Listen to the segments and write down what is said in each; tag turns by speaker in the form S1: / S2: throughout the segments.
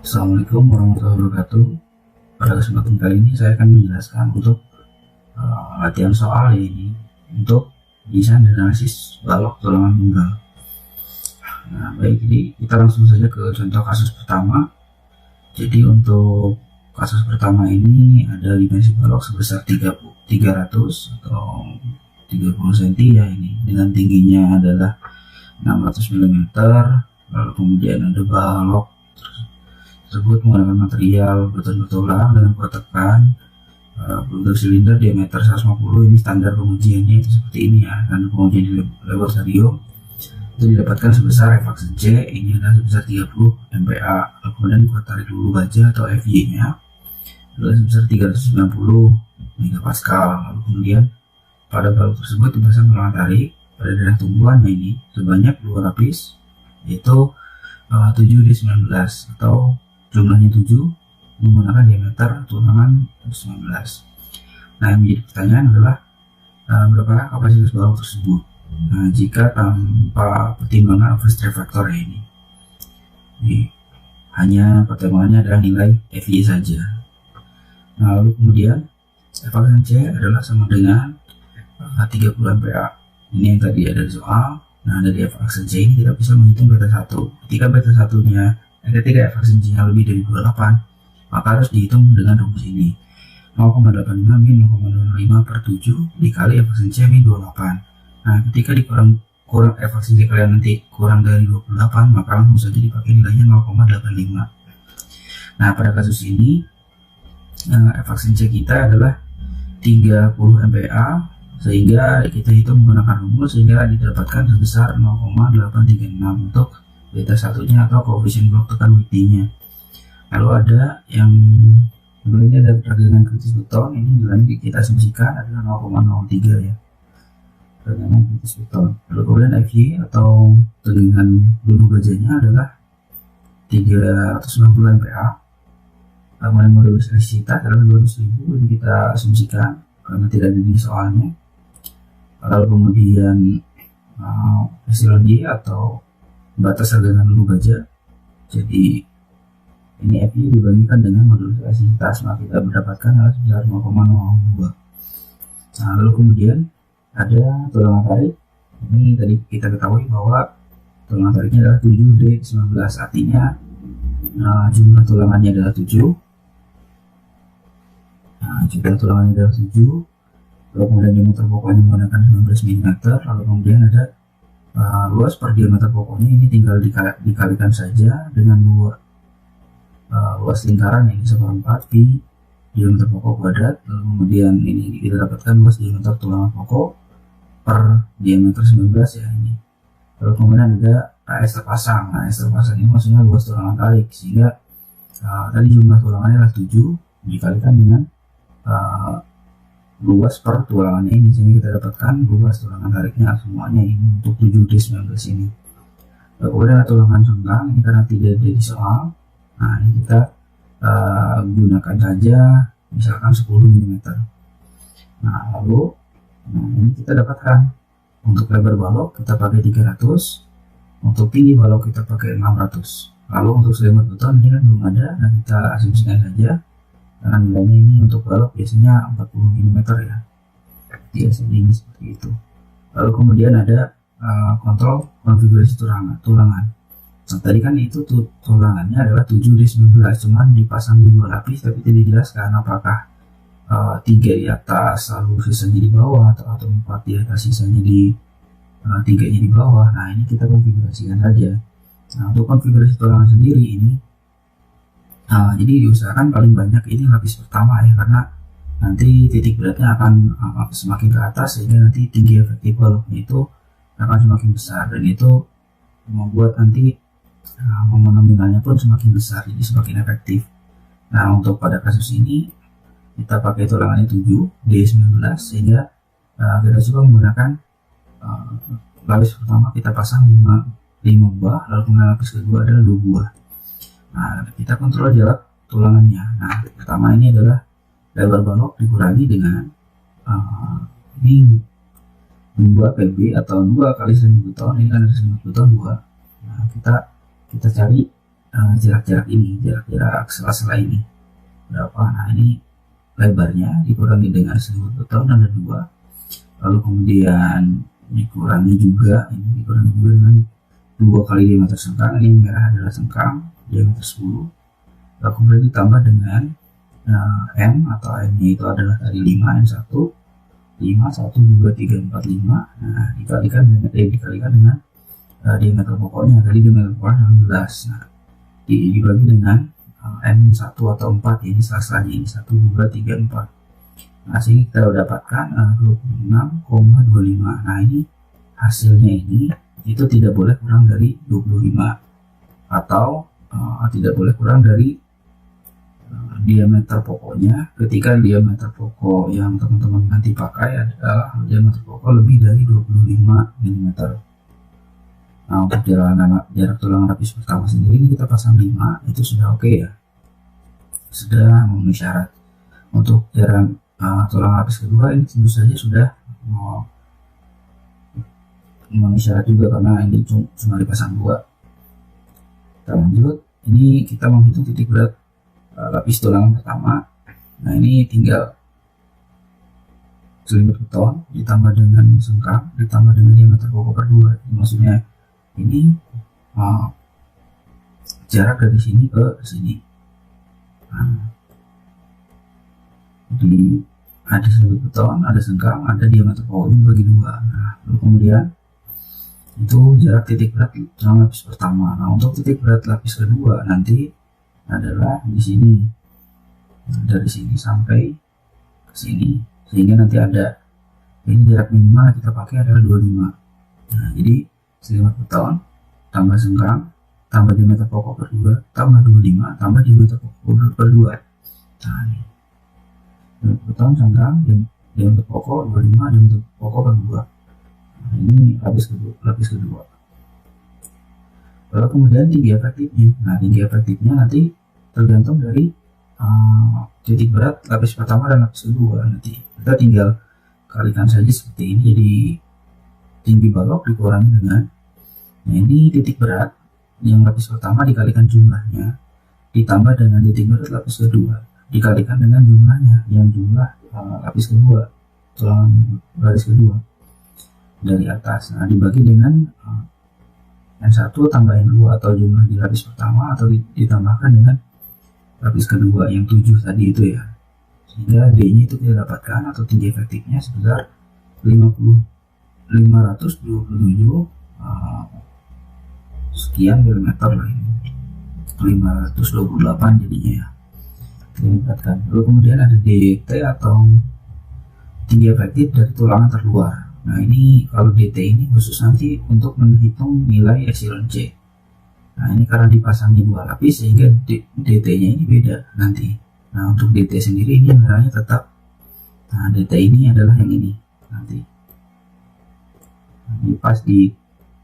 S1: Assalamualaikum warahmatullahi wabarakatuh. Pada kesempatan kali ini saya akan menjelaskan untuk latihan soal ini untuk desain dan analisis balok tulangan tunggal. Nah, baik, jadi kita langsung saja ke contoh kasus pertama. Jadi untuk kasus pertama ini ada dimensi balok sebesar 300 atau 30 cm ya, ini dengan tingginya adalah 600 mm. Lalu kemudian ada balok tersebut menggunakan material beton-betulan dengan kuat tekan bentuk silinder diameter 150. Ini standar pengujiannya itu seperti ini ya, dan pengujian di laboratorium itu didapatkan sebesar F aksen C ini adalah sebesar 30 MPa. Lalu kemudian kuat tarik lulu baja atau FY nya adalah sebesar 390 MPa. Lalu kemudian pada balok tersebut dipasang tulangan tarik pada daerah tumbuhan ini sebanyak 2 lapis, yaitu 7D19 atau jumlahnya 7 menggunakan diameter tulangan 19. Nah, yang menjadi pertanyaan adalah berapa kapasitas balok tersebut. Nah, jika tanpa pertimbangan overstress factor ini, hanya pertimbangannya adalah nilai FY saja. Nah, lalu kemudian F aksen C adalah sama dengan 30 MPa. Ini yang tadi ada di soal. Nah, dari F aksen C ini tidak bisa menghitung beta 1. Ketika F aksen C nya lebih dari 28, maka harus dihitung dengan rumus ini. 0,85 min 0,05 per 7 dikali F aksen C min 28. Nah, ketika dikurang F aksen C kalian nanti kurang dari 28, maka langsung saja dipakai nilainya 0,85. Nah, pada kasus ini F aksen C kita adalah 30 MPa, sehingga kita hitung menggunakan rumus sehingga didapatkan sebesar 0,836 untuk beta satunya atau koefisien blok tekan Whitney-nya. Lalu ada yang ini ada ragangan kritis beton, ini nilainya kita asumsikan adalah 0,03 ya, ragangan kritis beton. Lalu kemudian FY atau tegangan lulu bajanya adalah 390 MPa. Kemudian modulus elastisitas adalah 200.000, ini kita asumsikan karena tidak ada di soalnya. Lalu kemudian epsilon G atau batas ragangan lulu baja, jadi ini FY dibagikan dengan modulus elastisitas, maka kita mendapatkan adalah sebesar 0,02. Nah, lalu kemudian ada tulangan tarik. Ini tadi kita ketahui bahwa tulangan tariknya adalah 7D19, artinya jumlah tulangannya adalah 7. Jumlah tulangannya adalah 7. Lalu kemudian diameter pokoknya menggunakan 19 mm. Lalu kemudian ada luas per diameter pokoknya, ini tinggal dikalikan saja dengan luas lingkaran ini 1/4 pi diameter pokok kuadrat. Lalu kemudian ini kita dapatkan luas diameter tulangan pokok per diameter 19 ya ini. Lalu kemudian ada AS terpasang. Nah, AS terpasang ini maksudnya luas tulangan tarik, sehingga tadi jumlah tulangannya adalah 7 dikalikan dengan luas per tulangannya ini, sehingga kita dapatkan luas tulangan tariknya semuanya ini untuk 7D19 ini. Lalu kemudian ada tulangan senggang, ini karena tidak ada di soal. Nah, ini kita gunakan saja misalkan 10 mm. Nah, lalu ini kita dapatkan untuk lebar balok kita pakai 300, untuk tinggi balok kita pakai 600. Lalu untuk selimut beton ini kan belum ada, nah kita asumsikan saja karena nilainya ini untuk balok biasanya 40 mm ya, biasanya ini seperti itu. Lalu kemudian ada kontrol konfigurasi tulangan. Nah, tadi kan itu tulangannya adalah 7D19, cuman dipasang di 2 lapis, tapi tidak dijelaskan apakah 3 di atas lalu sisanya di bawah, atau 4 di atas sisanya di 3-nya di bawah. Nah, ini kita konfigurasikan saja. Nah, untuk konfigurasi tulangan sendiri ini jadi diusahakan paling banyak ini lapis pertama ya, karena nanti titik beratnya akan semakin ke atas, sehingga nanti tinggi efektif baloknya itu akan semakin besar, dan itu membuat nanti momen nominalnya pun semakin besar, jadi semakin efektif. Nah, untuk pada kasus ini kita pakai tulangannya 7D19, sehingga kita coba menggunakan lapis pertama kita pasang 5 buah, lalu kemudian lapis kedua adalah 2 buah. Nah, kita kontrol jarak tulangannya. Nah, pertama ini adalah lebar balok dikurangi dengan ini 2 PB atau 2 kali selimut beton. Ini kan ada selimut beton 2. Nah, kita cari jarak-jarak ini, jarak-jarak sela-sela ini berapa. Nah ini lebarnya dikurangi dengan selimut beton ada 2, lalu kemudian dikurangi juga dengan 2 kali diameter sengkang. Ini merah adalah sengkang diameter 10, lalu kemudian ditambah dengan M atau M nya itu adalah tadi 5, M 1 5, 1, 2, 3, 4, 5. Nah dikalikan dengan diameter pokoknya tadi diameter pokoknya 16. Nah dibagi dengan M1 atau 4, ini sela-selanya ini 1, 2, 3, 4. Nah sini kita dapatkan 26,25. Nah ini hasilnya ini itu tidak boleh kurang dari 25 atau tidak boleh kurang dari diameter pokoknya. Ketika diameter pokok yang teman-teman nanti pakai adalah diameter pokok lebih dari 25 mm. Nah untuk jarak tulang lapis pertama sendiri ini kita pasang 5, itu sudah oke ya, sudah memenuhi syarat. Untuk jarak tulang lapis kedua ini tentu saja sudah memenuhi syarat juga karena ini cuma dipasang 2. Kita lanjut, ini kita menghitung titik berat lapis tulang pertama. Nah ini tinggal selimut beton ditambah dengan sengkang ditambah dengan diameter pokok per 2. Maksudnya ini jarak dari sini ke sini. Nah, jadi ada selimut beton, ada sengkang, ada diameter pokoknya bagi 2. Nah lalu kemudian itu jarak titik berat tulang lapis pertama. Nah untuk titik berat lapis kedua nanti adalah di sini, dari sini sampai ke sini, sehingga nanti ada ini jarak minimal kita pakai adalah 25. Nah jadi selimut beton tambah sengkang tambah diameter pokok per 2 tambah 25 tambah diameter pokok per 2. Nah ini selimut beton, sengkang, diameter pokok 25, diameter pokok per 2. Nah, ini lapis kedua. Lalu kemudian tinggi efektifnya. Nah tinggi efektifnya nanti tergantung dari titik berat lapis pertama dan lapis kedua. Nanti kita tinggal kalikan saja seperti ini, jadi tinggi balok dikurangi dengan, nah ini titik berat yang lapis pertama dikalikan jumlahnya ditambah dengan titik berat lapis kedua dikalikan dengan jumlahnya yang jumlah lapis kedua, tulangan baris kedua dari atas. Nah dibagi dengan N1 tambah N2 atau jumlah di lapis pertama atau ditambahkan dengan lapis kedua yang 7 tadi itu ya, sehingga D nya itu kita dapatkan atau tinggi efektifnya sebesar 527 sekian milimeter lah, ini 528 jadinya ya dapatkan. Lalu kemudian ada DT atau tinggi efektif dari tulangan terluar. Nah ini kalau DT ini khusus nanti untuk menghitung nilai epsilon C. Nah ini karena dipasangnya 2 lapis sehingga DT nya ini beda nanti. Nah untuk DT sendiri ini nilainya tetap, nah DT ini adalah yang ini nanti, ini pas di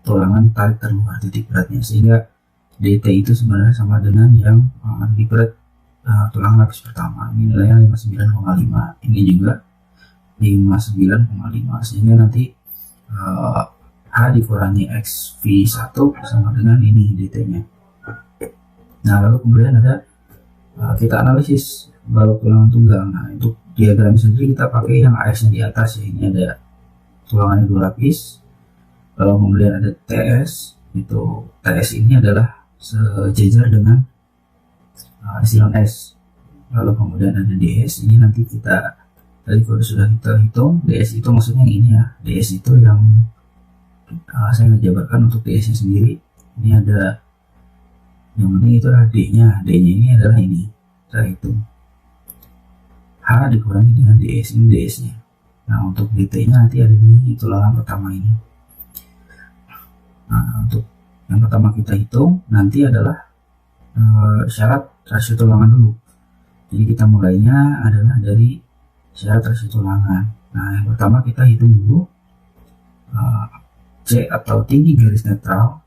S1: tulangan tarik terluar titik beratnya, sehingga DT itu sebenarnya sama dengan yang titik berat tulang lapis pertama. Ini nilainya 59,5, ini juga 59,5, sehingga nanti H dikurangi XV1 sama dengan ini DT nya. Nah lalu kemudian ada kita analisis balok tulangan tunggal. Nah untuk diagram sendiri kita pakai yang AS nya di atas ya, ini ada tulangannya 2 lapis, lalu kemudian ada TS, itu TS ini adalah sejajar dengan epsilon S, lalu kemudian ada DS, ini nanti kita tadi kalau sudah kita hitung DS itu maksudnya yang ini ya, DS itu yang saya ngejabarkan untuk DS nya sendiri. Ini ada yang penting itu adalah D nya, D nya ini adalah ini saya hitung, H dikurangi dengan DS, ini DS nya. Nah untuk DT nya nanti ada di tulangan pertama ini. Nah untuk yang pertama kita hitung nanti adalah syarat rasio tulangan dulu. Jadi kita mulainya adalah dari syarat rasio tulangan. Nah yang pertama kita hitung dulu C atau tinggi garis netral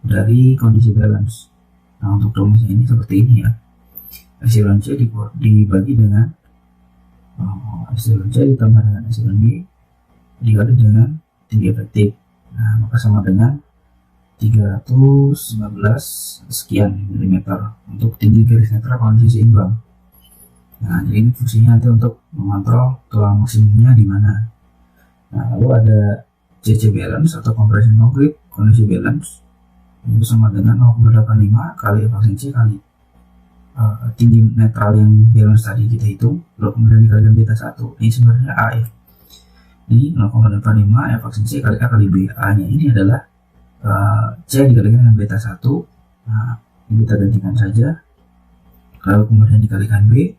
S1: dari kondisi balance. Nah untuk rumusnya ini seperti ini ya, epsilon C dibagi dengan epsilon C ditambah dengan epsilon Y dikali dengan tinggi efektif. Nah maka sama dengan 319 sekian milimeter untuk tinggi garis netral kondisi seimbang. Nah, jadi ini fungsinya nanti untuk mengontrol tulang maksimumnya di mana. Nah, lalu ada CC balance atau compression concrete kondisi balance, itu sama dengan 0,85 kali efisiensi kali tinggi netral yang balance tadi kita hitung, lalu kemudian dikalikan beta 1. Ini sebenarnya A ya. Ini 0,85 efisiensi kali A kali B. A nya ini adalah C dikalikan dengan beta 1. Nah, ini kita gantikan saja, lalu kemudian dikalikan B.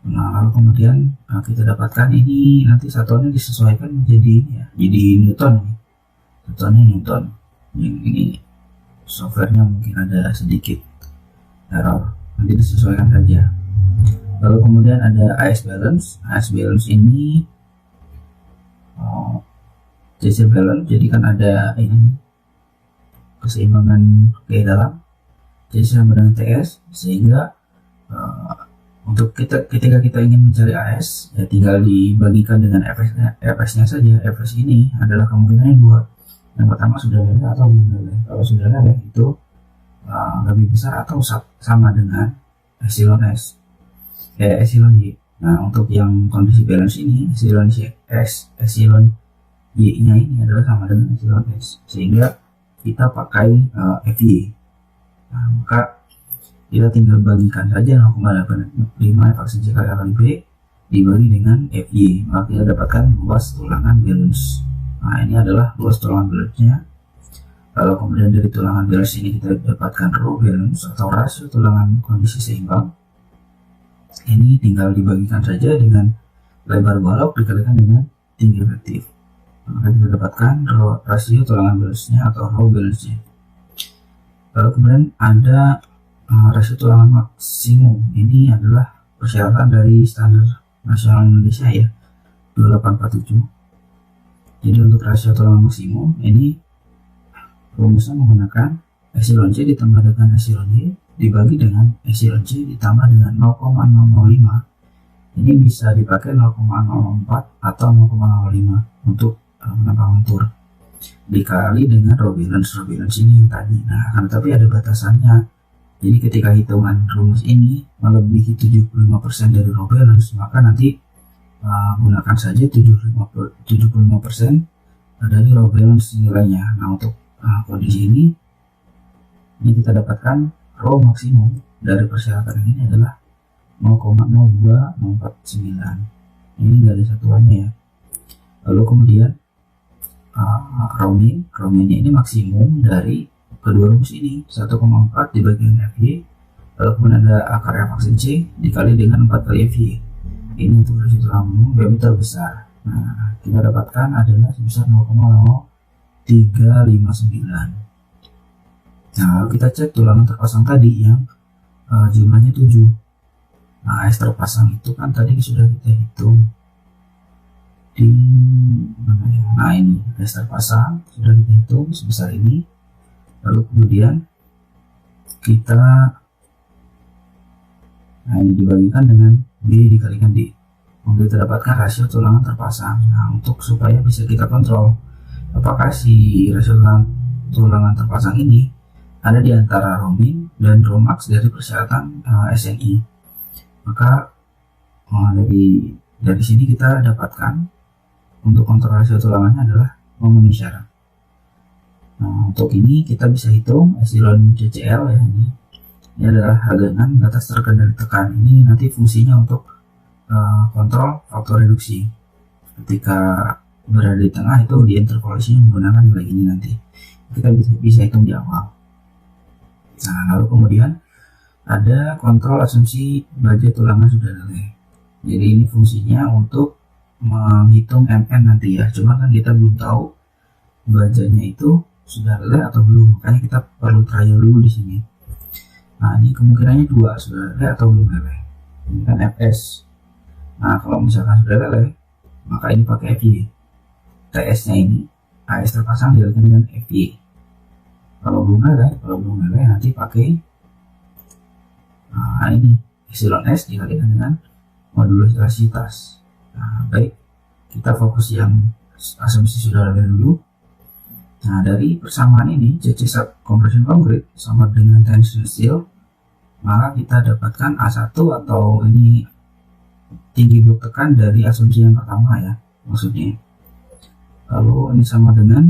S1: Nah, lalu kemudian kita dapatkan ini nanti satuannya disesuaikan menjadi ini ya, jadi Newton nih. Satuannya Newton. Yang ini softwarenya mungkin ada sedikit error, nanti disesuaikan saja. Lalu kemudian ada AS balance. AS balance ini CC balance, jadi kan ada ini keseimbangan ke dalam, CC sama dengan TS, sehingga untuk ketika kita ingin mencari AS ya tinggal dibagikan dengan FS-nya saja. FS ini adalah kemungkinannya dua. Yang pertama sudah leleh atau belum leleh. Kalau sudah leleh itu lebih besar atau sama dengan epsilon S, epsilon Y. Nah, untuk yang kondisi balance ini epsilon Y nya ini adalah sama dengan epsilon S, sehingga kita pakai FY. Nah, maka kita tinggal bagikan saja 0,85 efisiensi kali A kali B dibagi dengan FY, maka kita dapatkan luas tulangan balance. Nah, ini adalah luas tulangan balance-nya. Lalu kemudian dari tulangan balance ini kita dapatkan row balance atau rasio tulangan kondisi seimbang. Ini tinggal dibagikan saja dengan lebar balok dikalikan dengan tinggi efektif. Maka kita dapatkan rasio tulangan balance-nya atau row balance-nya. Lalu kemudian ada rasio tulangan maksimum. Ini adalah persyaratan dari standar nasional Indonesia ya, 2847. Jadi untuk rasio tulangan maksimum ini rumusnya menggunakan epsilon C ditambah dengan epsilon Y dibagi dengan epsilon C ditambah dengan 0,005. Ini bisa dipakai 0,04 atau 0,05 untuk menambah kontur, dikali dengan row balance ini yang tadi. Nah, kan tapi ada batasannya. Jadi ketika hitungan rumus ini melebihi 75% dari row balance, maka nanti gunakan saja 75% dari row balance nilainya. Nah, untuk kondisi ini kita dapatkan row maksimum dari persyaratan ini adalah 0,02049. Ini nggak ada satuannya ya. Lalu kemudian row min-nya ini maksimum dari kedua rumus ini, 1,4 dibagi dengan FY, lalu kemudian ada akar efisiensi dikali dengan 4 kali FY. Ini untuk rasio tulangan maksimum yang terbesar. Nah, kita dapatkan adalah sebesar 0,0359. Nah, lalu kita cek tulangan terpasang tadi yang jumlahnya 7. Nah, AS terpasang itu kan tadi sudah kita hitung di mana ya? Nah, ini AS terpasang sudah kita hitung sebesar ini. Lalu kemudian ini dibagikan dengan B dikalikan D. Untuk kita dapatkan rasio tulangan terpasang. Nah, untuk supaya bisa kita kontrol apakah si rasio tulangan terpasang ini ada di antara row min dan row max dari persyaratan SNI. Maka dari sini kita dapatkan untuk kontrol rasio tulangannya adalah memenuhi syarat. Nah, untuk ini kita bisa hitung epsilon CCL ya, ini adalah haganan batas terkendali tekan. Ini nanti fungsinya untuk kontrol faktor reduksi. Ketika berada di tengah itu di interpolasinya menggunakan nilai ini, nanti kita bisa hitung di awal. Nah, lalu kemudian ada kontrol asumsi baja tulangan sudah leleh. Jadi ini fungsinya untuk menghitung MN nanti ya. Cuma kan kita belum tahu bajanya itu sudah leleh atau belum, makanya kita perlu trial dulu di sini. Nah, ini kemungkinannya dua, sudah leleh atau belum leleh. Ini kan FS. Nah, kalau misalkan sudah leleh, maka ini pakai FY. TS-nya ini AS terpasang dikalikan dengan FY. Kalau belum leleh nanti pakai ini epsilon S dikalikan dengan modulus elastisitas. Nah, baik, kita fokus yang asumsi sudah leleh dulu. Nah, dari persamaan ini CC sub compression concrete sama dengan tension steel, maka kita dapatkan A1 atau ini tinggi blok tekan dari asumsi yang pertama ya, maksudnya. Lalu ini sama dengan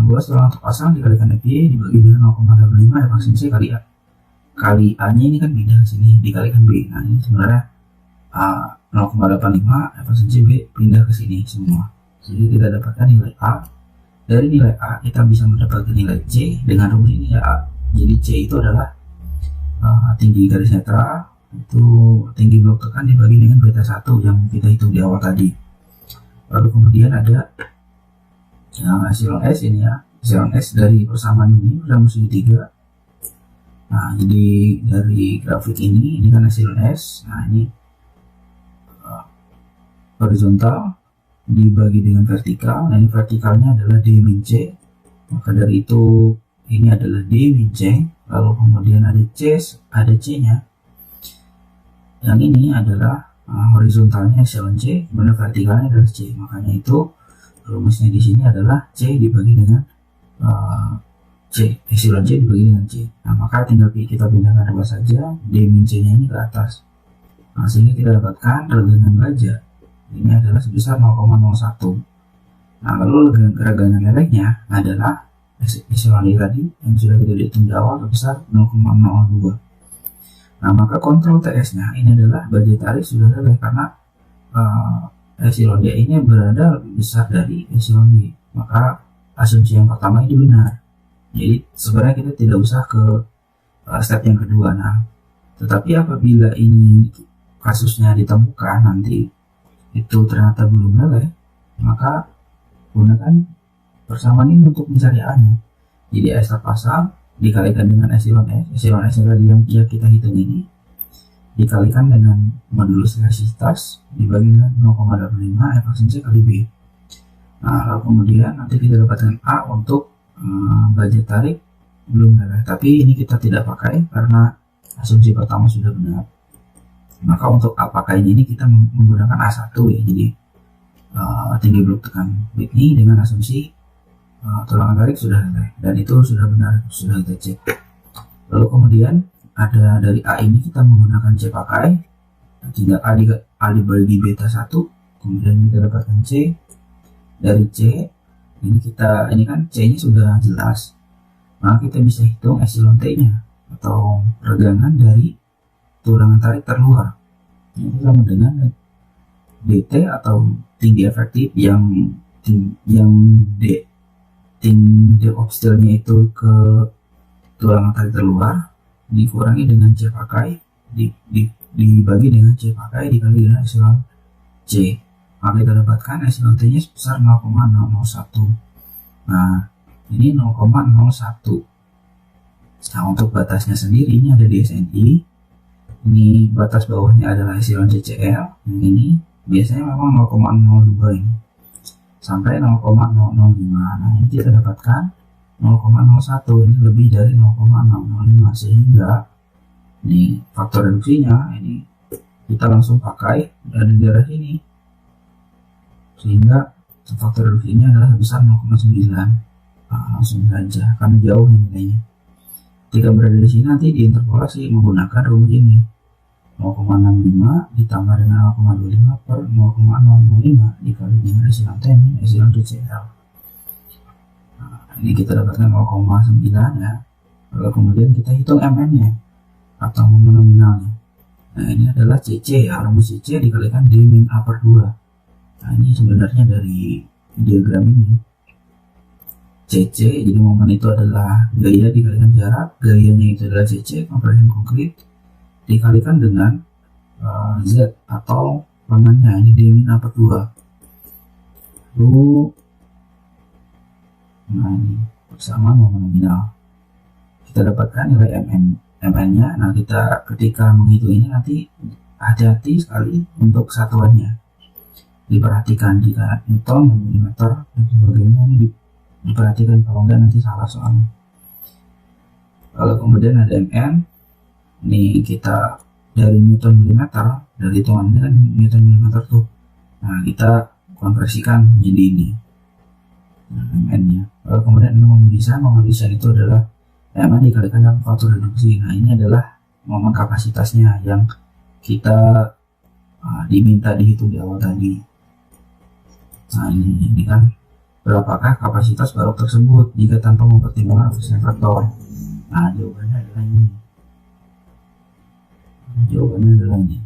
S1: luas ruangan terpasang dikalikan FY dibagi dengan 0,85 efisiensi kali A. Kali A nya ini kan beda ke sini dikalikan B. Nah, ini sebenarnya 0,85 efisiensi B pindah ke sini semua. Jadi kita dapatkan nilai A. Dari nilai A kita bisa mendapatkan nilai C dengan rumus ini ya A. Jadi C itu adalah tinggi garis netral, itu tinggi blok tekan dibagi dengan beta 1 yang kita hitung di awal tadi. Lalu kemudian ada epsilon S ini ya, epsilon S dari persamaan ini rumus segitiga. Nah, jadi dari grafik ini kan epsilon S. Nah, ini horizontal dibagi dengan vertikal. Nah, ini vertikalnya adalah D min C, maka dari itu ini adalah D min C. Lalu kemudian ada C nya, yang ini adalah horizontalnya epsilon C, kemudian vertikalnya adalah C. Makanya itu rumusnya di sini adalah C dibagi dengan epsilon C dibagi dengan C. Nah, maka tinggal kita pindahkan apa saja D min C nya ini ke atas. Nah, sehingga kita dapatkan regangan baja ini adalah sebesar 0,01. Nah, lalu regangan lelehnya adalah epsilon I tadi yang sudah kita hitung di awal sebesar 0,02. Nah, maka kontrol TS nya ini adalah baja tarik sudah leleh karena epsilon D ini berada lebih besar dari epsilon D. Maka asumsi yang pertama ini benar. Jadi sebenarnya kita tidak usah ke step yang kedua. Nah, tetapi apabila ini kasusnya ditemukan nanti itu ternyata belum leleh, maka gunakan persamaan ini untuk mencari A-nya. Jadi S terpasang dikalikan dengan epsilon S tadi yang kita hitung ini dikalikan dengan modulus elastisitas dibagi dengan 0,85 efisiensi kali B. Nah, lalu kemudian nanti kita dapatkan A untuk baja tarik belum leleh, tapi ini kita tidak pakai karena asumsi pertama sudah benar. Maka untuk A pakainya ini kita menggunakan A1 ya, jadi tinggi blok tekan Whitney dengan asumsi tulangan tarik sudah leleh, dan itu sudah benar, sudah kita cek. Lalu kemudian ada dari A ini kita menggunakan C pakai, tinggal A dibagi beta 1, kemudian kita dapatkan C. Dari C ini kan C nya sudah jelas, maka kita bisa hitung epsilon T nya atau regangan dari tulangan tarik terluar. Ini sama dengan DT atau tinggi efektif yang tinggi obstilnya itu ke tulangan tarik terluar dikurangi dengan C pakai dibagi dengan C pakai dikali dengan epsilon C, maka kita dapatkan epsilon T nya sebesar 0,001. Nah, ini 0,01. Nah, untuk batasnya sendiri ini ada di SNI. Ini batas bawahnya adalah epsilon CCL, yang ini biasanya memang 0,02 ini sampai 0,005. Nah, ini kita dapatkan 0,01, ini lebih dari 0,005, sehingga ini faktor reduksinya ini kita langsung pakai dari daerah sini, sehingga faktor reduksinya adalah sebesar 0,9. Nah, langsung saja karena jauh nilainya. Jika berada di sini nanti diinterpolasi menggunakan rumus ini, 0,65 ditambah dengan 0,25 per 0,005 dikali dengan epsilon T min epsilon CCL. Nah, ini kita dapatkan 0,9 ya. Lalu kemudian kita hitung MN nya atau nominalnya. Nah, ini adalah CC ya, rumus CC dikalikan D min A per 2. Nah, ini sebenarnya dari diagram ini CC, jadi momen itu adalah gaya dikalikan jarak, gayanya itu adalah CC compression concrete dikalikan dengan Z atau lengannya, ini D min A per 2. Lalu nah, ini bersama nominal kita dapatkan nilai MN nya. Nah, kita ketika menghitung ini nanti hati-hati sekali untuk satuannya, diperhatikan jika Newton, milimeter dan sebagainya ini diperhatikan, kalau enggak nanti salah soalnya. Lalu kemudian ada MN, ini kita dari Newton milimeter, dari hitungannya kan Newton milimeter tuh. Nah, kita konversikan menjadi ini. MN-nya. Kemudian momen desain itu adalah MN dikalikan dengan faktor reduksi. Nah, ini adalah momen kapasitasnya yang kita diminta dihitung di awal tadi. Nah, ini kan berapakah kapasitas balok tersebut jika tanpa mempertimbangkan efisien faktor. Nah, jawabannya adalah ini.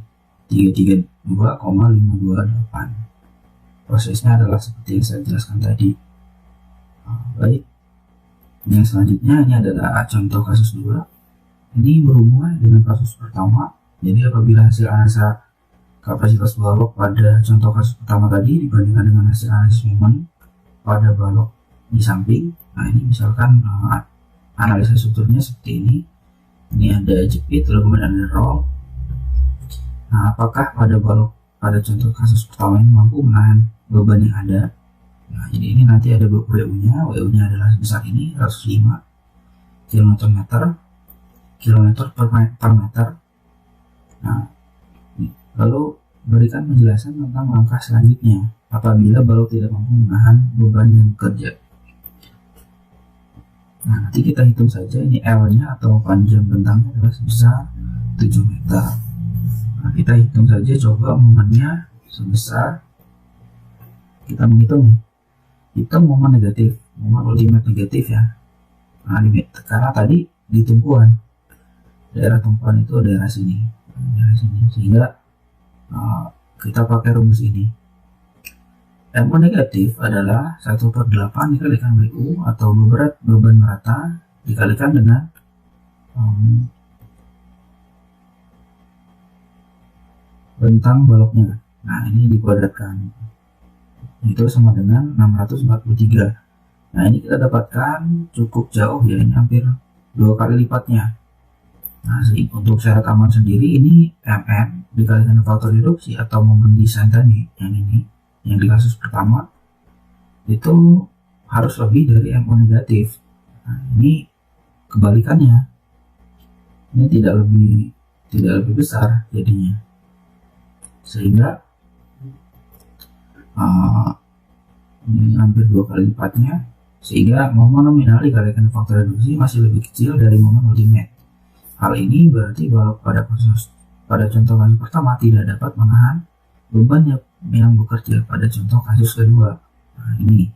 S1: 332,528. Prosesnya adalah seperti yang saya jelaskan tadi. Baik, yang selanjutnya ini adalah contoh kasus 2. Ini berhubungan dengan kasus pertama. Jadi apabila hasil analisa kapasitas balok pada contoh kasus pertama tadi dibandingkan dengan hasil analisis momen pada balok di samping, nah ini misalkan analisa strukturnya seperti ini. Ini ada jepit, lalu kemudian ada roll. Nah, apakah pada balok pada contoh kasus pertama ini mampu menahan beban yang ada? Nah, jadi ini nanti ada WU-nya. WU-nya adalah sebesar ini, 105 kN per meter. Nah, lalu berikan penjelasan tentang langkah selanjutnya apabila balok tidak mampu menahan beban yang bekerja. Nah, nanti kita hitung saja ini L-nya atau panjang bentangnya adalah sebesar 7 meter. Nah, kita hitung saja coba momennya sebesar, kita menghitung nih, hitung momen negatif, momen ultimate negatif ya. Nah, karena tadi di tumpuan, daerah tumpuan itu daerah sini, sehingga kita pakai rumus ini. MO negatif adalah 1/8 dikalikan WU atau berat beban merata dikalikan dengan bentang baloknya. Nah, ini dikuadratkan, itu sama dengan 643. Nah, ini kita dapatkan cukup jauh ya, ini hampir 2 kali lipatnya. Nah, untuk syarat aman sendiri ini MN dikalikan faktor reduksi atau momen desain tadi, yang ini, yang di kasus pertama itu harus lebih dari MO negatif. Nah, ini kebalikannya, ini tidak lebih besar jadinya, sehingga ini hampir 2 kali lipatnya, sehingga momen nominal dikalikan faktor reduksi masih lebih kecil dari momen ultimate. Hal ini berarti balok pada contoh kasus pertama tidak dapat menahan beban yang bekerja pada contoh kasus kedua. Nah, ini.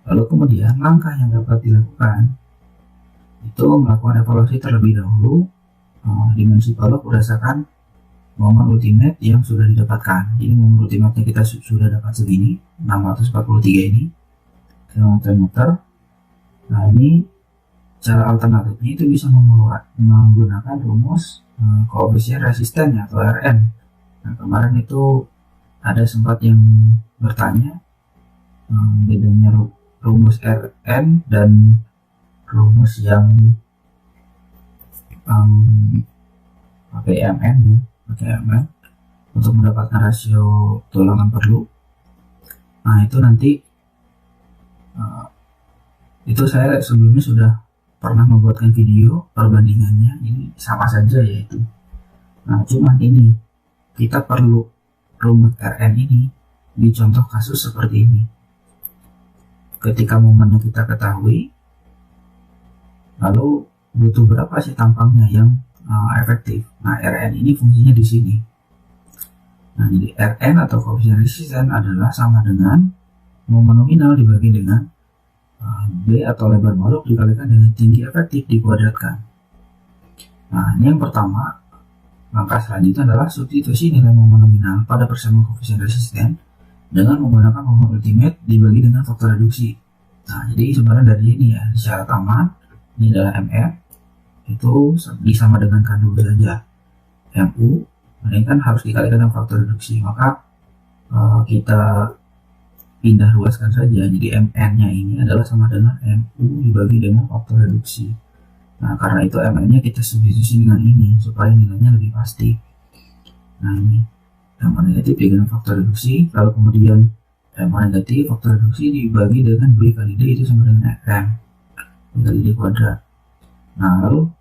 S1: Lalu kemudian langkah yang dapat dilakukan itu melakukan evaluasi terlebih dahulu dimensi balok berdasarkan momen ultimate yang sudah didapatkan. Jadi momen ultimate kita sudah dapat segini, 643 ini km/meter. Nah, ini cara alternatifnya itu bisa menggunakan rumus koefisien resistennya atau Rn. Nah, kemarin itu ada sempat yang bertanya bedanya rumus Rn dan rumus yang pakai Mn untuk mendapatkan rasio tulangan perlu. Nah, itu nanti itu saya sebelumnya sudah pernah membuatkan video perbandingannya, ini sama saja yaitu. Nah, cuman ini kita perlu rumus Rn ini di contoh kasus seperti ini. Ketika momennya kita ketahui, lalu butuh berapa sih tampangnya yang efektif. Nah, Rn ini fungsinya di sini. Nah, jadi Rn atau koefisien resisten adalah sama dengan momen nominal dibagi dengan B atau lebar balok dikalikan dengan tinggi efektif dikuadratkan. Nah, ini yang pertama. Langkah selanjutnya adalah substitusi nilai momen nominal pada persamaan koefisien resisten dengan menggunakan momen ultimate dibagi dengan faktor reduksi. Nah, jadi sebenarnya dari ini ya, syarat aman ini adalah MF itu sama dengan K2 saja. MU ini kan harus dikalikan dengan faktor reduksi, maka kita pindah luaskan saja, jadi MN-nya ini adalah sama dengan MU dibagi dengan faktor reduksi. Nah, karena itu MN-nya kita substitusi dengan ini supaya nilainya lebih pasti. Nah, ini MO negatif dengan faktor reduksi, lalu kemudian MO negatif faktor reduksi dibagi dengan B kali D itu sama dengan RM B kali D kuadrat. Nah, lalu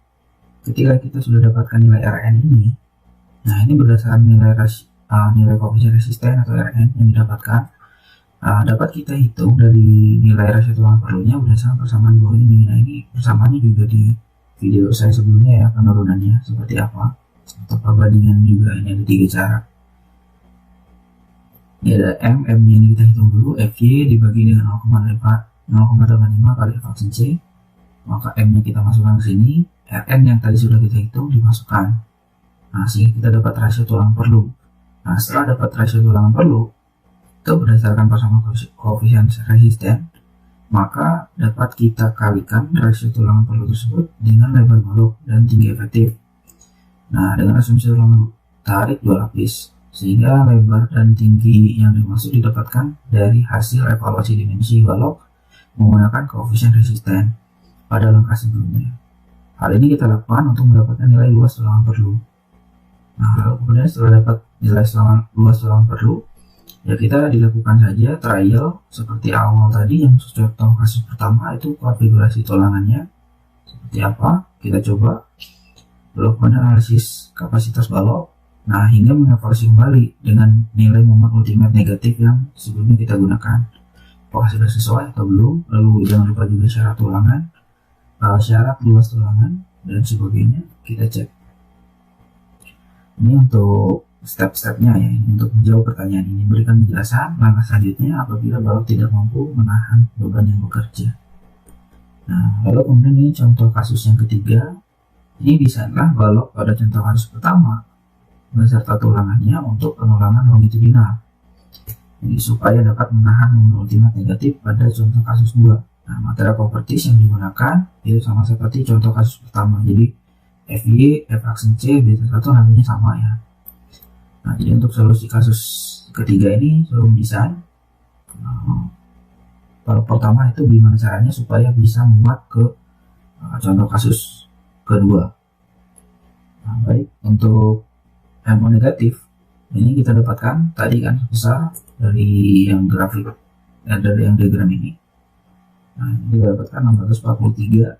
S1: ketika kita sudah dapatkan nilai Rn ini, nah ini berdasarkan nilai koefisien resisten atau Rn yang didapatkan. dapat kita hitung dari nilai rasio tulangan perlunya berdasarkan persamaan bawah ini. Nah, ini persamaannya juga di video saya sebelumnya ya, penurunannya seperti apa, atau perbandingan juga. Ini ada 3 cara. Ini ada M-nya ini kita hitung dulu, FY dibagi dengan 0,85 kali faksin C, maka M-nya kita masukkan ke sini, Rn yang tadi sudah kita hitung dimasukkan. Nah, sehingga kita dapat rasio tulangan perlu. Nah, setelah dapat rasio tulangan perlu, itu berdasarkan persamaan koefisien resisten, maka dapat kita kalikan rasio tulangan perlu tersebut dengan lebar balok dan tinggi efektif. Nah, dengan asumsi tulangan tarik 2 lapis, sehingga lebar dan tinggi yang dimaksud didapatkan dari hasil evaluasi dimensi balok menggunakan koefisien resisten pada langkah sebelumnya. Hal ini kita lakukan untuk mendapatkan nilai luas tulangan perlu. Nah, lalu kemudian setelah dapat nilai luas tulangan perlu, ya kita dilakukan saja trial seperti awal tadi yang contoh kasus pertama itu konfigurasi tulangannya seperti apa, kita coba. Lalu kemudian analisis kapasitas balok, nah hingga mengevaluasi kembali dengan nilai momen ultimate negatif yang sebelumnya kita gunakan, apakah sudah sesuai atau belum. Lalu jangan lupa juga syarat tulangan, syarat luas tulangan dan sebagainya kita cek. Ini untuk step-stepnya ya, untuk menjawab pertanyaan ini. Berikan penjelasan langkah selanjutnya apabila balok tidak mampu menahan beban yang bekerja. Nah, lalu kemudian ini contoh kasus yang ketiga. Ini desainlah balok pada contoh kasus pertama beserta tulangannya untuk pengulangan longitudinal. Jadi supaya dapat menahan momen ultimate negatif pada contoh kasus 2. Nah, material properties yang digunakan itu sama seperti contoh kasus pertama. Jadi FY, F aksen C, beta 1 nantinya sama ya. Nah, jadi untuk solusi kasus ketiga ini suruh desain. Kalau pertama itu gimana caranya supaya bisa muat ke contoh kasus kedua. Nah, baik, untuk MO negatif ini kita dapatkan tadi kan sebesar dari yang grafik, dari yang diagram ini. Nah, ini kita dapatkan 643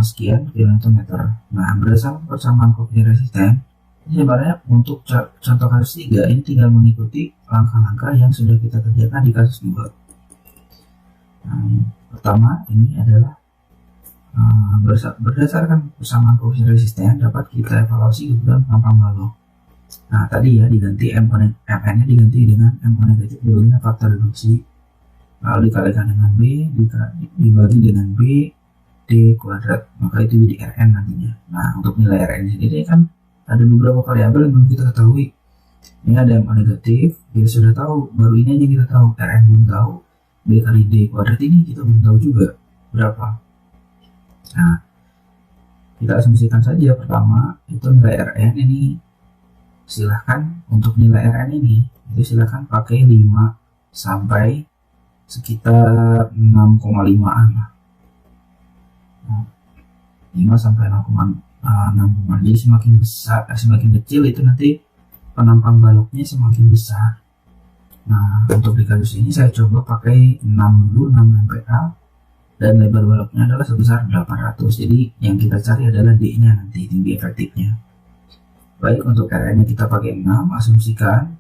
S1: sekian km/meter. Nah, berdasarkan persamaan koefisien resisten, ini sebenarnya untuk contoh kasus 3 ini tinggal mengikuti langkah-langkah yang sudah kita kerjakan di kasus 2. Nah, pertama ini adalah berdasarkan persamaan koefisien resisten dapat kita evaluasi kebutuhan penampang balok. Nah, tadi ya diganti Mn-nya diganti dengan MO negatif dibagi faktor reduksi, lalu dikalikan dengan B, dibagi dengan B D kuadrat, maka itu jadi Rn nantinya. Nah, untuk nilai Rn sendiri kan ada beberapa variabel yang belum kita ketahui. Ini ada MO negatif, kita sudah tahu, baru ini aja kita tahu, Rn belum tahu, B kali D kuadrat ini kita belum tahu juga berapa. Nah, kita asumsikan saja pertama itu nilai Rn ini, silahkan untuk nilai Rn ini itu silahkan pakai 5 sampai sekitar 6,5an lah. 5 sampai 6,6. Jadi semakin besar, semakin kecil itu nanti penampang baloknya semakin besar. Nah, untuk di kasus ini saya coba pakai 6 dulu, 6 MPa, dan lebar baloknya adalah sebesar 800. Jadi yang kita cari adalah D-nya nanti, tinggi efektifnya. Baik, untuk Rn-nya kita pakai 6, asumsikan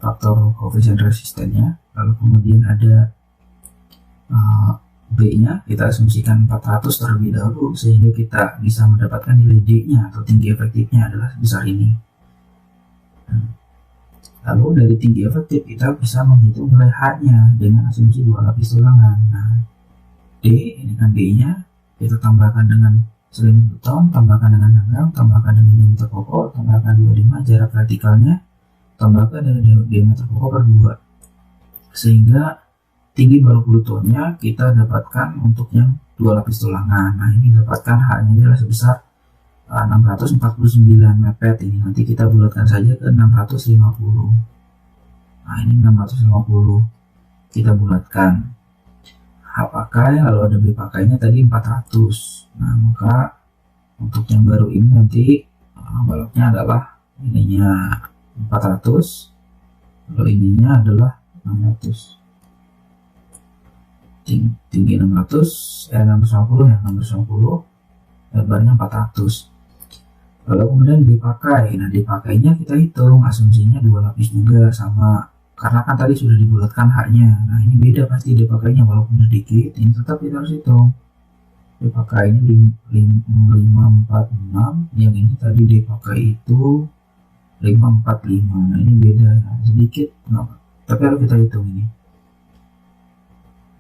S1: faktor koefisien resistennya, lalu kemudian ada B-nya kita asumsikan 400 terlebih dahulu sehingga kita bisa mendapatkan nilai D-nya atau tinggi efektifnya adalah sebesar ini. Lalu dari tinggi efektif kita bisa menghitung nilai H-nya dengan asumsi 2 lapis tulangan. Nah, D ini kan D-nya kita tambahkan dengan selimut beton, tambahkan dengan hanggang, tambahkan dengan diameter pokok, tambahkan 25 jarak vertikalnya, tambahkan dengan diameter pokok per 2, sehingga tinggi balok brutonya kita dapatkan untuk yang 2 lapis tulangan. Nah, ini dapatkan H-nya adalah sebesar 649 mepet. Ini nanti kita bulatkan saja ke 650. Nah, ini 650 kita bulatkan. H pakai, lalu ada B pakainya tadi 400. Nah, maka untuk yang baru ini nanti baloknya adalah ininya 400, lalu ininya adalah 600. Tinggi 650 ya, 650, lebarnya 400. Lalu kemudian dipakai. Nah, dipakainya kita hitung asumsinya 2 lapis juga sama karena kan tadi sudah dibulatkan H-nya. Nah ini beda pasti dia pakainya, walaupun sedikit ini tetap kita harus hitung. Dia pakai ini 546, yang ini tadi dia pakai itu 545. Nah ini beda sedikit, tapi harus kita hitung ini.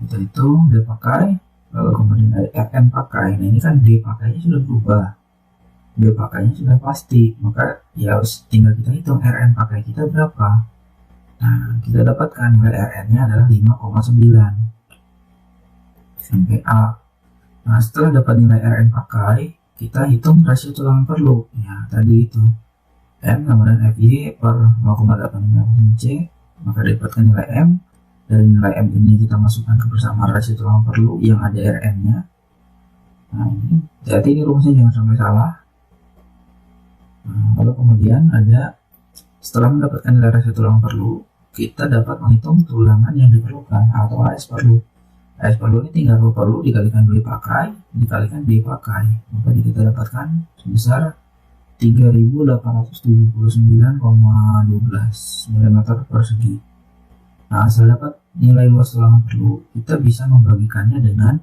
S1: Kita hitung dia pakai, lalu kemudian ada RN pakai. Nah ini kan D pakainya sudah berubah, D pakainya sudah pasti, maka ya harus tinggal kita hitung RN pakai kita berapa. Nah kita dapatkan nilai RN-nya adalah 5,9 sampai A. Nah setelah dapat nilai RN pakai, kita hitung rasio tulangan perlu. Ya tadi itu M kemudian FY per 0,85 C, maka dapatkan nilai M. Dari nilai M ini kita masukkan ke persamaan rasio tulangan perlu yang ada RN-nya. Nah ini, jadi ini rumusnya jangan sampai salah. Nah, lalu kemudian ada, setelah mendapatkan nilai rasio tulangan perlu, kita dapat menghitung tulangan yang diperlukan atau AS perlu. AS perlu ini tinggal rho perlu dikalikan B pakai, dikalikan D pakai, maka kita dapatkan sebesar 3.879,12 mm persegi. Nah, setelah dapat nilai luas tulangan perlu, kita bisa membagikannya dengan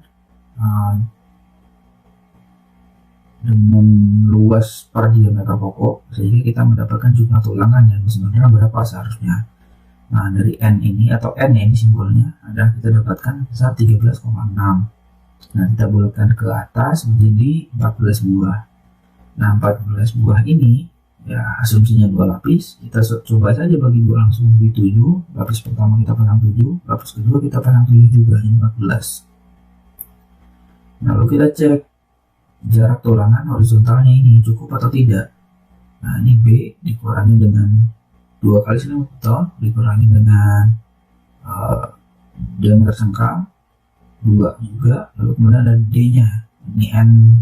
S1: luas per diameter pokok, sehingga kita mendapatkan jumlah tulangan yang sebenarnya berapa seharusnya. Nah dari N ini atau N ini simbolnya adalah kita dapatkan besar 13,6. Nah kita bulatkan ke atas menjadi 14 buah. Nah 14 buah ini ya asumsinya 2 lapis, kita coba saja bagi 2 langsung di 7. Lapis pertama kita pasang 7, lapis kedua kita pasang 7 juga, ini 14. Lalu kita cek jarak tulangan horizontalnya ini cukup atau tidak. Nah ini B dikurangi dengan 2 kali silang beton dikurangi dengan diameter sengkang 2 juga, lalu kemudian ada D nya ini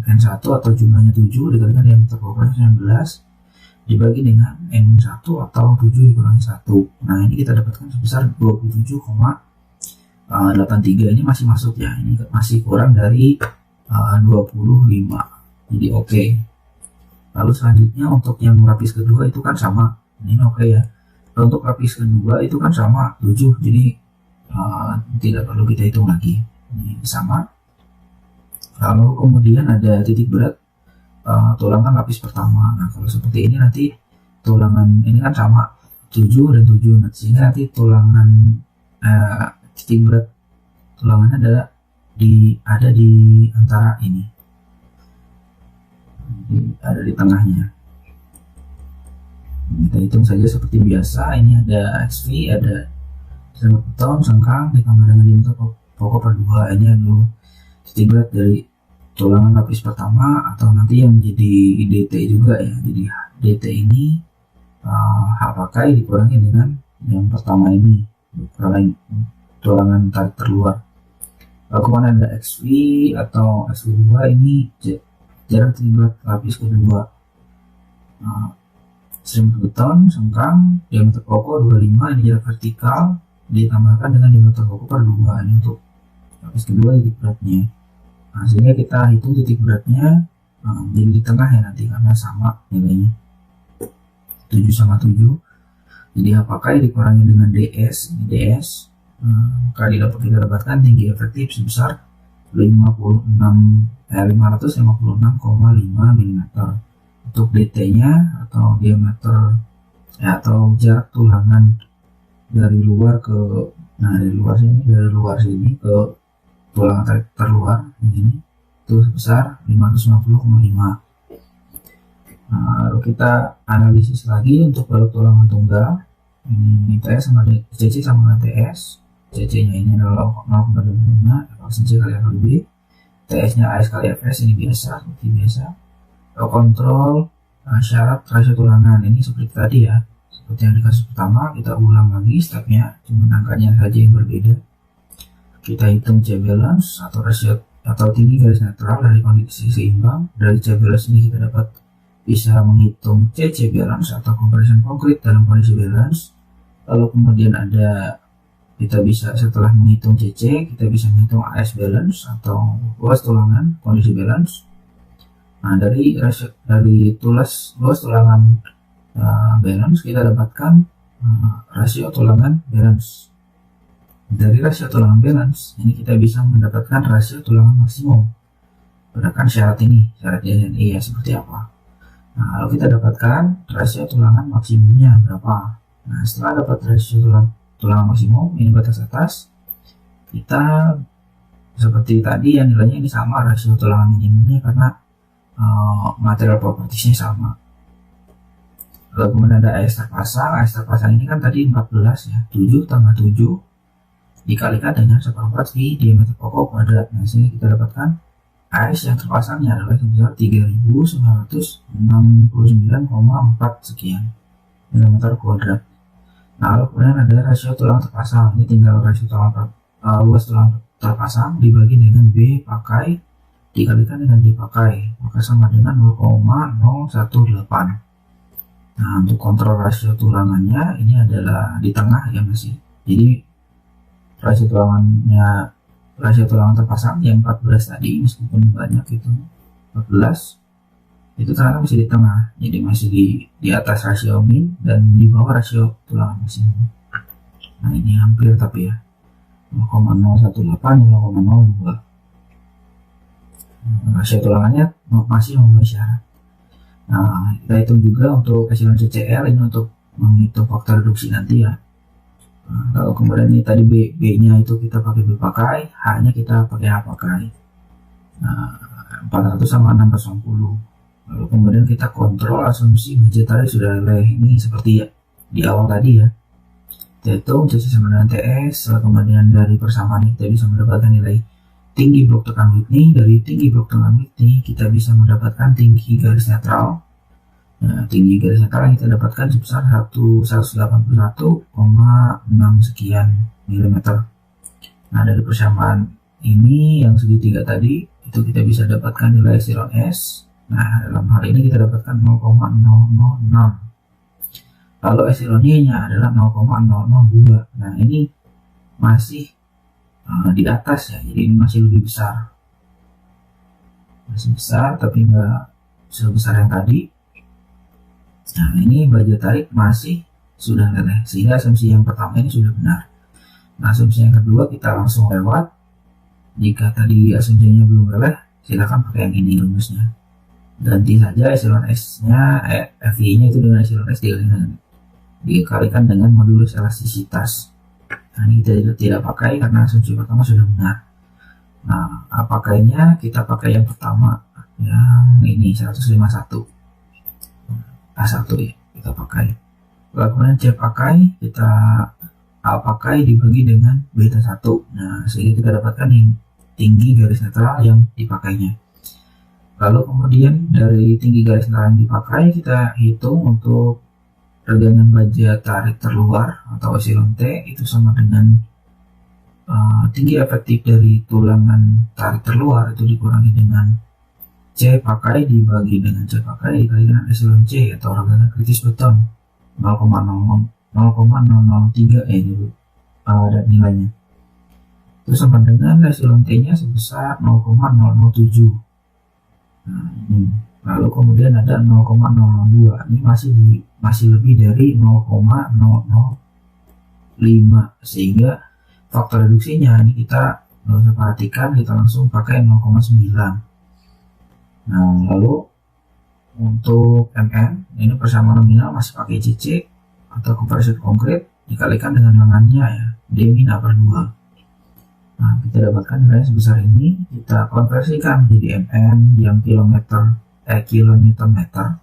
S1: N1 atau jumlahnya 7 dikalikan diameter pokoknya 19 dibagi dengan N1 atau 7 dikurangi 1. Nah ini kita dapatkan sebesar 27,83. Ini masih masuk ya, ini masih kurang dari 25, jadi oke. Lalu selanjutnya untuk yang lapis kedua itu kan sama, ini oke ya. Untuk lapis kedua itu kan sama 7, jadi tidak perlu kita hitung lagi, ini sama. Lalu kemudian ada titik berat tulangan lapis pertama. Nah kalau seperti ini nanti tulangan ini kan sama 7 dan 7, sehingga nanti tulangan titik berat tulangannya ada di antara ini, ada di tengahnya. Kita hitung saja seperti biasa. Ini ada XV, ada selang beton, sengkang ditambah dengan diameter pokok per 2. Ini adalah titik berat dari tulangan lapis pertama atau nanti yang jadi DT juga ya. Jadi DT ini H pakai dikurangi dengan yang pertama ini, tulangan tarik terluar. Lalu kemudian ada XV atau XV2, ini jarak titik berat lapis kedua. Selang beton, sengkang, diameter pokok 25, ini jarak vertikal ditambahkan dengan diameter pokok per 2, ini untuk lapis kedua titik beratnya. Nah, sehingga kita hitung titik beratnya jadi di tengah ya nanti karena sama nilainya 7 sama 7. Jadi H pakai dikurangi dengan DS, ini DS, maka kita dapatkan tinggi efektif sebesar 556,5 mm. Untuk DT-nya atau diameter ya, atau jarak tulangan dari luar ke, nah dari luar sini ke tulangan tarik terluar ini itu sebesar 550,5. Nah, lalu kita analisis lagi untuk balok tulangan tunggal. Ini TS sama CC sama dengan TS. CC nya ini adalah 0,25 efisiensi kali FB. TS nya AS kali FS, ini biasa seperti biasa. Kontrol syarat rasio tulangan ini seperti tadi ya, seperti yang di kasus pertama. Kita ulang lagi stepnya, cuma angkanya saja yang berbeda. Kita hitung C balance atau rasio atau tinggi garis netral dari kondisi seimbang. Dari C balance ini kita dapat bisa menghitung CC balance atau compression konkret dalam kondisi balance. Lalu kemudian ada, kita bisa setelah menghitung CC kita bisa menghitung AS balance atau luas tulangan kondisi balance. Nah dari luas tulangan balance kita dapatkan rasio tulangan balance. Dari rasio tulangan balance ini kita bisa mendapatkan rasio tulangan maksimum berdasarkan syarat ini, syarat DNI ya seperti apa. Nah, lalu kita dapatkan rasio tulangan maksimumnya berapa. Nah, setelah dapat rasio tulangan maksimum, ini batas atas, kita seperti tadi yang nilainya ini sama rasio tulangan minimumnya karena material propertiesnya sama. Lalu kemudian ada AS terpasang. AS terpasang ini kan tadi 14 ya, 7 tambah 7 dikalikan dengan 1/4 V diameter pokok kuadrat. Nah, sini kita dapatkan AS yang terpasangnya adalah sebesar 3969,4 sekian milimeter kuadrat. Nah, lalu kemudian ada rasio tulang terpasang. Ini tinggal rasio tulang luas tulang terpasang dibagi dengan B pakai dikalikan dengan D pakai, maka sama dengan 0,018. Nah, untuk kontrol rasio tulangannya ini adalah di tengah ya masih. Jadi rasio tulangan terpasang yang 14 tadi meskipun banyak itu 14 itu ternyata masih di tengah, jadi masih di atas rasio min dan di bawah rasio tulangan maksimum. Nah, ini hampir tapi ya 0,018 0,02. Rasio tulangannya masih memenuhi syarat. Nah, kita hitung juga untuk echelon CCL ini untuk menghitung faktor reduksi nanti ya. Nah, kalau kemudian ini tadi B-nya itu kita pakai B pakai, H-nya kita pakai H pakai. Nah, 400 sama 610. Lalu kemudian kita kontrol asumsi budget tarik sudah leleh. Ini seperti ya di awal tadi ya. Kita hitung CC sama dengan TS, lalu kemudian dari persamaan ini kita bisa mendapatkan nilai tinggi blok tekan Whitney. Dari tinggi blok tekan Whitney kita bisa mendapatkan tinggi garis netral. Nah, tinggi garis netral yang kita dapatkan sebesar 181,6 sekian milimeter. Nah, dari persamaan ini yang segitiga tadi itu kita bisa dapatkan nilai epsilon S. Nah, dalam hal ini kita dapatkan 0,006. Lalu epsilon Y-nya adalah 0,002. Nah, ini masih di atas ya, jadi ini masih lebih besar. Masih besar tapi nggak sebesar yang tadi. Nah, ini budget tarik masih sudah leleh, sehingga asumsi yang pertama ini sudah benar. Nah, asumsi yang kedua kita langsung lewat. Jika tadi asumsinya belum leleh, silakan pakai yang ini rumusnya. Ganti saja epsilon S-nya, FY-nya itu dengan epsilon S dikalikan dengan modulus elastisitas. Nah, ini kita tidak pakai karena asumsi pertama sudah benar. Nah, pakainya kita pakai yang pertama, yang ini 151. A1 ya, kita pakai. Lalu kemudian C pakai, kita A pakai dibagi dengan beta 1. Nah, sehingga kita dapatkan yang tinggi garis netral yang dipakainya. Lalu kemudian dari tinggi garis netral yang dipakai, kita hitung untuk regangan baja tarik terluar atau epsilon T itu sama dengan tinggi efektif dari tulangan tarik terluar itu dikurangi dengan C pakai dibagi dengan C pakai dikali dengan epsilon C atau regangan kritis beton 0,003 dulu ada nilainya. Terus sama dengan epsilon T-nya sebesar 0,007. Nah, ini. Lalu kemudian ada 0,002. Ini masih lebih dari 0,005 sehingga faktor reduksinya ini kita nggak usah perhatikan, kita langsung pakai 0,9. Nah, lalu untuk MM ini persamaan nominal masih pakai CC atau compression konkret dikalikan dengan lengannya ya, D-/2. Nah, kita dapatkan nilai sebesar ini, kita konversikan menjadi MM yang kilonewton meter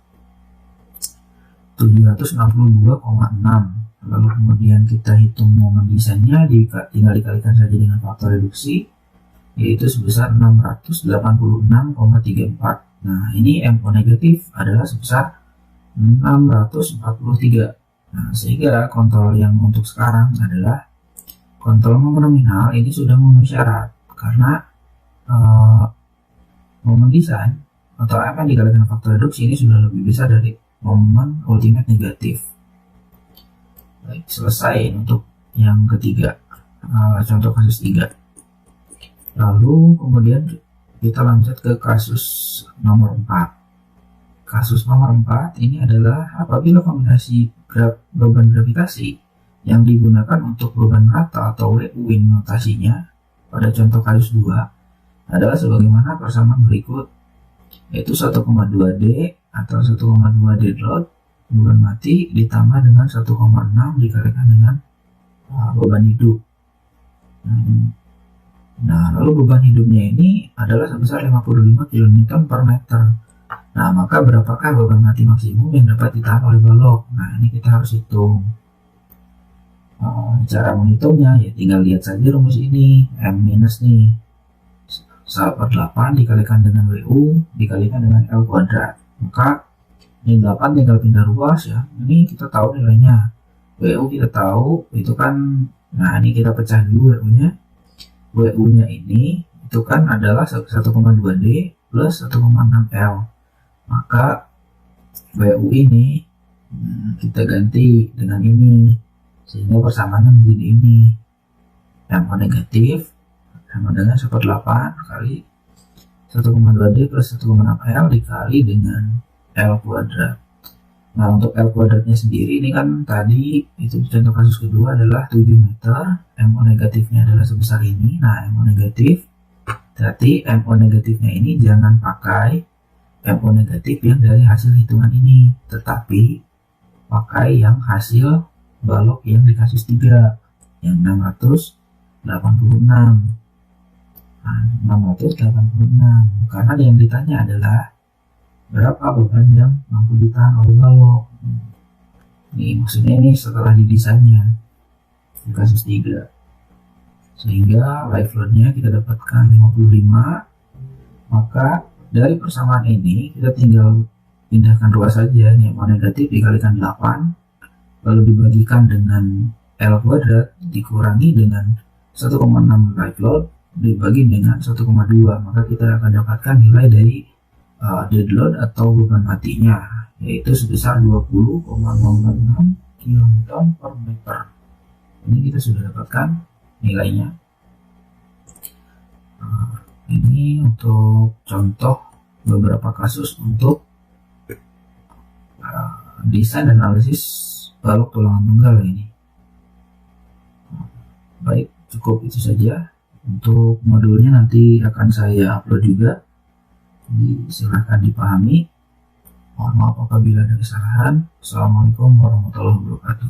S1: 762,6. Lalu kemudian kita hitung momen desainnya, tinggal dikalikan saja dengan faktor reduksi, yaitu sebesar 686,34. Nah, ini MO negatif adalah sebesar 643. Nah, sehingga kontrol yang untuk sekarang adalah kontrol momen nominal ini sudah memenuhi syarat karena momen desain atau apa yang dikalikan faktor reduksi ini sudah lebih besar dari momen ultimate negatif. Baik, selesai untuk yang ketiga, contoh kasus 3. Lalu kemudian kita lanjut ke kasus nomor 4. kasus nomor 4 ini adalah apabila kombinasi beban gravitasi yang digunakan untuk beban rata atau WU ini notasinya pada contoh kasus 2 adalah sebagaimana persamaan berikut, yaitu 1,2 D atau 1,2 dead load beban mati ditambah dengan 1,6 dikalikan dengan beban hidup. Nah, lalu beban hidupnya ini adalah sebesar 55 kN per meter. Nah, maka berapakah beban mati maksimum yang dapat ditahan oleh balok? Nah, ini kita harus hitung. Cara menghitungnya ya tinggal lihat saja rumus ini. M minus nih 1/8 dikalikan dengan WU dikalikan dengan L kuadrat. Maka ini 8 tinggal pindah ruas ya. Ini kita tahu nilainya. WU kita tahu itu kan, nah ini kita pecah dulu WU-nya. WU-nya ini itu kan adalah 1,2 D plus 1,6 L. Maka WU ini kita ganti dengan ini sehingga persamaannya menjadi ini. M negatif sama dengan 1/8 kali 1,2 D plus 1,6 L dikali dengan L kuadrat. Nah, untuk L kuadratnya sendiri ini kan tadi itu contoh kasus kedua adalah 7 meter, MO negatifnya adalah sebesar ini. Nah, MO negatif berarti MO negatifnya ini jangan pakai MO negatif yang dari hasil hitungan ini, tetapi pakai yang hasil balok yang di kasus 3 yang 686. Nah, 686 karena yang ditanya adalah berapa beban yang mampu ditahan oleh balok. Ini maksudnya ini setelah didesainnya di kasus 3, sehingga live load-nya kita dapatkan 55. Maka dari persamaan ini kita tinggal pindahkan ruas saja. Ini MO negatif dikalikan 8 lalu dibagikan dengan L kuadrat dikurangi dengan 1,6 live load dibagi dengan 1,2, maka kita akan dapatkan nilai dari dead load atau beban matinya, yaitu sebesar 20,06 kN per meter. Ini kita sudah dapatkan nilainya. Ini untuk contoh beberapa kasus untuk desain dan analisis balok tulangan tunggal ini. Baik, cukup itu saja. Untuk modulnya nanti akan saya upload juga. Silahkan dipahami. Mohon maaf apabila ada kesalahan. Assalamualaikum warahmatullahi wabarakatuh.